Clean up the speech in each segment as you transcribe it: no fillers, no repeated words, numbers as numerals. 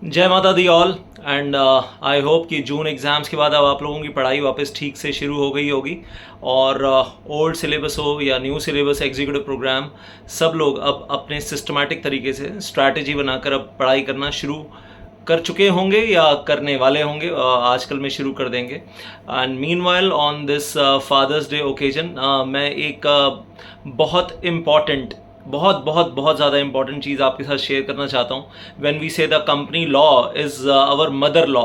जय माता the all. And I hope कि जून एग्ज़ाम्स के बाद अब आप लोगों की पढ़ाई वापस ठीक से शुरू हो गई होगी और ओल्ड सिलेबस हो या न्यू सिलेबस एग्जीक्यूटिव प्रोग्राम, सब लोग अब अपने सिस्टमैटिक तरीके से स्ट्रैटेजी बनाकर अब पढ़ाई करना शुरू कर चुके होंगे या करने वाले होंगे। आजकल में शुरू कर देंगे। And meanwhile on this father's day occasion मैं एक बहुत इम्पॉर्टेंट बहुत बहुत बहुत ज़्यादा इंपॉर्टेंट चीज़ आपके साथ शेयर करना चाहता हूँ। When we say the company law is our mother law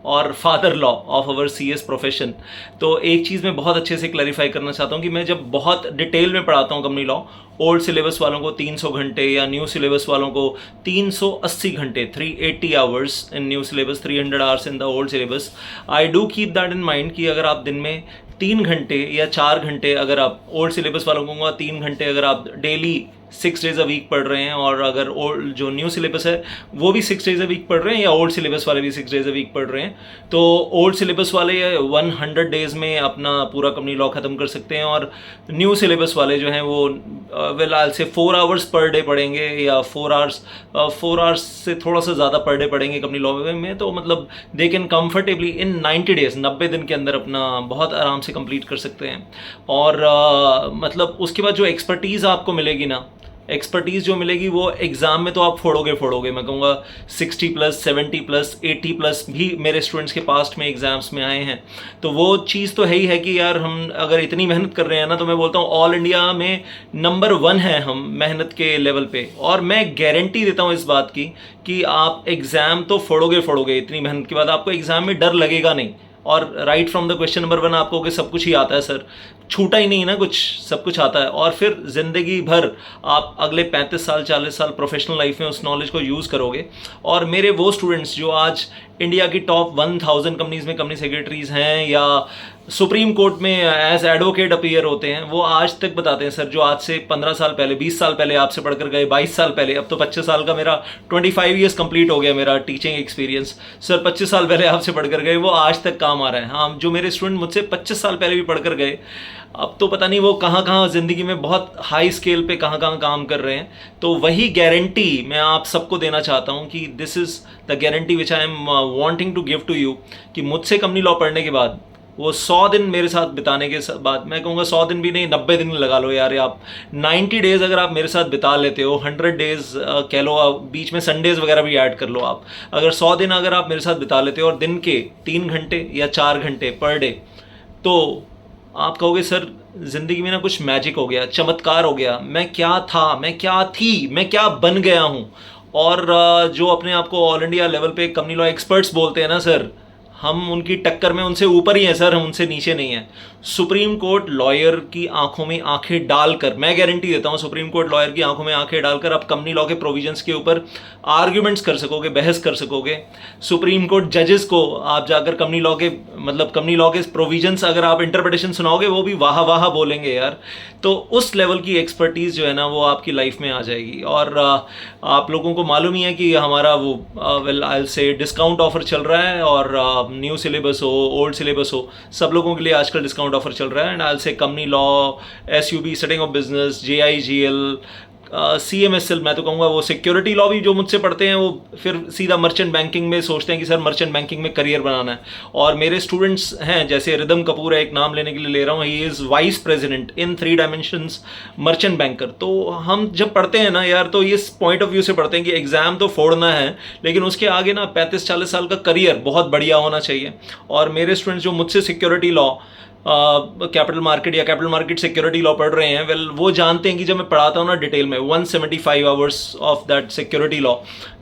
और father law of our CS profession, तो एक चीज़ मैं बहुत अच्छे से क्लैरिफाई करना चाहता हूँ कि मैं जब बहुत डिटेल में पढ़ाता हूँ कंपनी लॉ, ओल्ड सिलेबस वालों को 300 घंटे या न्यू सिलेबस वालों को 380 घंटे, 380 hours in new syllabus, 300 hours in the old syllabus, I do keep that in mind कि अगर आप दिन में 3 घंटे या 4 घंटे, अगर आप ओल्ड सिलेबस वालों को 3 घंटे अगर आप डेली 6 डेज अ वीक पढ़ रहे हैं, और अगर ओल्ड जो न्यू सिलेबस है वो भी 6 डेज अ वीक पढ़ रहे हैं या ओल्ड सिलेबस वाले भी 6 डेज अ वीक पढ़ रहे हैं, तो ओल्ड सिलेबस वाले 100 डेज में अपना पूरा कंपनी लॉ ख़त्म कर सकते हैं। और न्यू सिलेबस वाले जो हैं वो वेल आई से 4 आवर्स पर डे पढ़ेंगे या 4 आवर्स से थोड़ा सा ज़्यादा पर डे पढ़ेंगे कंपनी लॉ में, तो मतलब they can comfortably in 90 days, 90 दिन के अंदर अपना बहुत आराम से कंप्लीट कर सकते हैं। और मतलब उसके बाद जो एक्सपर्टीज़ आपको मिलेगी ना, एक्सपर्टीज़ जो मिलेगी वो एग्ज़ाम में तो आप फोड़ोगे। मैं कहूँगा 60+, 70+, 80+ भी मेरे स्टूडेंट्स के पास्ट में एग्ज़ाम्स में आए हैं। तो वो चीज़ तो है ही है कि यार हम अगर इतनी मेहनत कर रहे हैं ना, तो मैं बोलता हूँ ऑल इंडिया में नंबर 1 है हम मेहनत के लेवल पे। और मैं गारंटी देता हूँ इस बात की कि आप एग्ज़ाम तो फोड़ोगे। इतनी मेहनत के बाद आपको एग्ज़ाम में डर लगेगा नहीं। और right from the question number 1 आपको कि सब कुछ ही आता है सर, छूटा ही नहीं ना कुछ, सब कुछ आता है। और फिर ज़िंदगी भर आप अगले 35 साल 40 साल प्रोफेशनल लाइफ में उस नॉलेज को यूज़ करोगे। और मेरे वो स्टूडेंट्स जो आज इंडिया की टॉप 1000 कंपनीज़ में कंपनी सेक्रेटरीज़ हैं या सुप्रीम कोर्ट में एज एडवोकेट अपीयर होते हैं, वो आज तक बताते हैं सर जो आज से 15 साल पहले, 20 साल पहले आपसे पढ़कर गए, 22 साल पहले, अब तो 25 साल का मेरा 25 ईयर्स कंप्लीट हो गया मेरा टीचिंग एक्सपीरियंस, सर 25 साल पहले आपसे पढ़कर गए वो आज तक काम आ रहा है। हाँ, जो मेरे स्टूडेंट मुझसे 25 साल पहले भी पढ़कर गए, अब तो पता नहीं वो कहाँ कहाँ ज़िंदगी में बहुत हाई स्केल पे कहाँ कहाँ काम कर रहे हैं। तो वही गारंटी मैं आप सबको देना चाहता हूँ कि this is the guarantee which I am wanting to give to you, कि मुझसे कंपनी लॉ पढ़ने के बाद वो 100 दिन मेरे साथ बिताने के बाद, मैं कहूँगा 100 दिन भी नहीं, 90 दिन लगा लो यार आप, 90 डेज़ अगर आप मेरे साथ बिता लेते हो, 100 डेज़ कह लो, आप बीच में संडेज़ वगैरह भी ऐड कर लो, आप अगर 100 दिन अगर आप मेरे साथ बिता लेते हो और दिन के 3 घंटे या 4 घंटे पर डे, तो आप कहोगे सर ज़िंदगी में ना कुछ मैजिक हो गया, चमत्कार हो गया, मैं क्या था, मैं क्या थी, मैं क्या बन गया हूँ। और जो अपने आप को ऑल इंडिया लेवल पे कंपनी लॉ एक्सपर्ट्स बोलते हैं ना सर, हम उनकी टक्कर में उनसे ऊपर ही हैं सर, हम उनसे नीचे नहीं हैं। सुप्रीम कोर्ट लॉयर की आंखों में आंखें डालकर, मैं गारंटी देता हूं, सुप्रीम कोर्ट लॉयर की आंखों में आंखें डालकर आप कंपनी लॉ के प्रोविजंस के ऊपर आर्ग्यूमेंट्स कर सकोगे, बहस कर सकोगे। सुप्रीम कोर्ट जजेस को आप जाकर कंपनी लॉ के, मतलब कंपनी लॉ के प्रोविजंस अगर आप इंटरप्रिटेशन सुनाओगे, वो भी वाह वाह बोलेंगे यार। तो उस लेवल की एक्सपर्टीज़ जो है ना वो आपकी लाइफ में आ जाएगी। और आप लोगों को मालूम ही है कि हमारा वो well I say discount offer चल रहा है, और न्यू सिलेबस हो ओल्ड सिलेबस हो, सब लोगों के लिए आजकल डिस्काउंट ऑफर चल रहा है। एंड आई से company law, SUB setting of business, JIGL, CMSL, मैं तो कहूँगा वो सिक्योरिटी लॉ भी जो मुझसे पढ़ते हैं वो फिर सीधा मर्चेंट बैंकिंग में सोचते हैं कि सर मर्चेंट बैंकिंग में करियर बनाना है। और मेरे स्टूडेंट्स हैं जैसे रिदम कपूर है, एक नाम लेने के लिए ले रहा हूँ, he is vice president in 3 dimensions merchant banker. तो हम जब पढ़ते हैं ना यार, तो इस पॉइंट ऑफ व्यू से पढ़ते हैं कि एग्ज़ाम तो फोड़ना है, लेकिन उसके आगे ना 35-40 साल का करियर बहुत बढ़िया होना चाहिए। और मेरे स्टूडेंट्स जो मुझसे सिक्योरिटी लॉ, कैपिटल मार्केट या कैपिटल मार्केट सिक्योरिटी लॉ पढ़ रहे हैं, वेल वो जानते हैं कि जब मैं पढ़ाता हूँ ना डिटेल में 175 hours of that security law,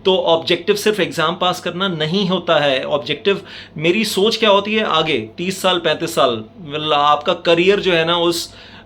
तो ऑब्जेक्टिव सिर्फ एग्ज़ाम पास करना नहीं होता है। ऑब्जेक्टिव, मेरी सोच क्या होती है आगे 30 साल 35 साल, वेल आपका करियर जो है ना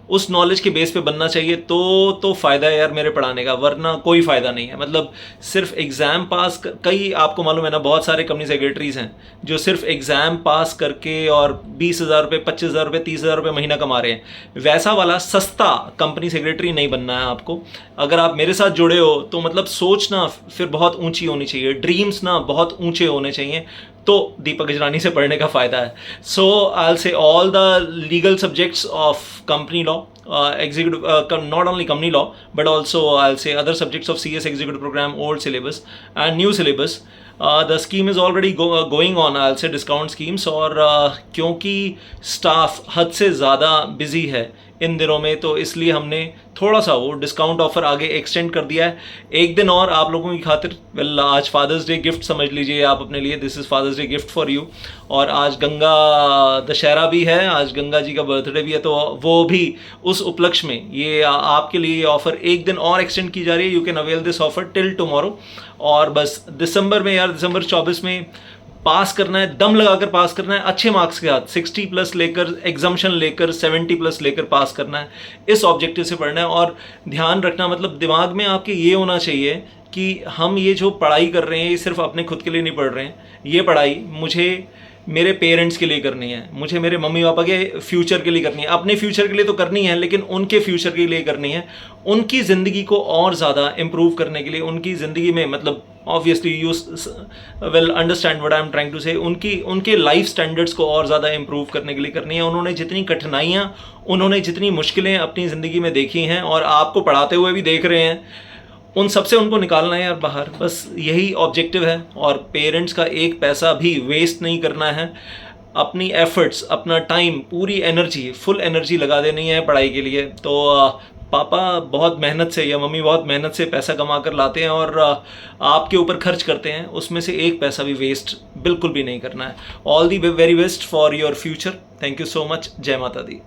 उस नॉलेज के बेस पे बनना चाहिए, तो फ़ायदा है यार मेरे पढ़ाने का, वरना कोई फ़ायदा नहीं है। मतलब सिर्फ एग्ज़ाम पास कई आपको मालूम है ना, बहुत सारे कंपनी सेक्रेटरीज़ हैं जो सिर्फ एग्ज़ाम पास करके और 20,000 रुपये, 25,000 रुपये, 30,000 रुपये महीना कमा रहे हैं। वैसा वाला सस्ता कंपनी सेक्रेटरी नहीं बनना है आपको। अगर आप मेरे साथ जुड़े हो तो मतलब सोच ना फिर बहुत ऊँची होनी चाहिए, ड्रीम्स ना बहुत ऊँचे होने चाहिए, तो दीपक गजरानी से पढ़ने का फ़ायदा है। So I will say all the legal subjects of company law, executive, not only company law but also I'll say other subjects of CS executive program, old syllabus and new syllabus, the scheme is already going on, I say discount schemes, और क्योंकि staff हद से ज़्यादा busy है इन दिनों में, तो इसलिए हमने थोड़ा सा वो डिस्काउंट ऑफर आगे एक्सटेंड कर दिया है एक दिन और आप लोगों की खातिर। वेल, आज फादर्स डे गिफ्ट समझ लीजिए आप अपने लिए, this is father's day gift for you. और आज गंगा दशहरा भी है, आज गंगा जी का बर्थडे भी है, तो वो भी उस उपलक्ष्य में ये आपके लिए ये ऑफ़र एक दिन और एक्सटेंड की जा रही है। You can avail this offer till tomorrow. और बस दिसंबर में यार, दिसंबर 24 में पास करना है, दम लगाकर पास करना है, अच्छे मार्क्स के साथ 60 प्लस लेकर, एग्जाम्शन लेकर 70 प्लस लेकर पास करना है, इस ऑब्जेक्टिव से पढ़ना है। और ध्यान रखना, मतलब दिमाग में आपके ये होना चाहिए कि हम ये जो पढ़ाई कर रहे हैं ये सिर्फ अपने खुद के लिए नहीं पढ़ रहे हैं, ये पढ़ाई मुझे मेरे पेरेंट्स के लिए करनी है, मुझे मेरे मम्मी पापा के फ्यूचर के लिए करनी है। अपने फ्यूचर के लिए तो करनी है, लेकिन उनके फ्यूचर के लिए करनी है, उनकी ज़िंदगी को और ज़्यादा इम्प्रूव करने के लिए, उनकी ज़िंदगी में, मतलब obviously you well understand what I am trying to say, उनके लाइफ स्टैंडर्ड्स को और ज़्यादा इम्प्रूव करने के लिए करनी है। उन्होंने जितनी कठिनाइयाँ, उन्होंने जितनी मुश्किलें अपनी ज़िंदगी में देखी हैं और आपको पढ़ाते हुए भी देख रहे हैं, उन सब से उनको निकालना है यार बाहर, बस यही ऑब्जेक्टिव है। और पेरेंट्स का एक पैसा भी वेस्ट नहीं करना है, अपनी एफर्ट्स, अपना टाइम, पूरी एनर्जी, फुल एनर्जी लगा देनी है पढ़ाई के लिए। तो पापा बहुत मेहनत से या मम्मी बहुत मेहनत से पैसा कमा कर लाते हैं और आपके ऊपर खर्च करते हैं, उसमें से एक पैसा भी वेस्ट बिल्कुल भी नहीं करना है। All the very best for your future. Thank you so much. जय माता दी।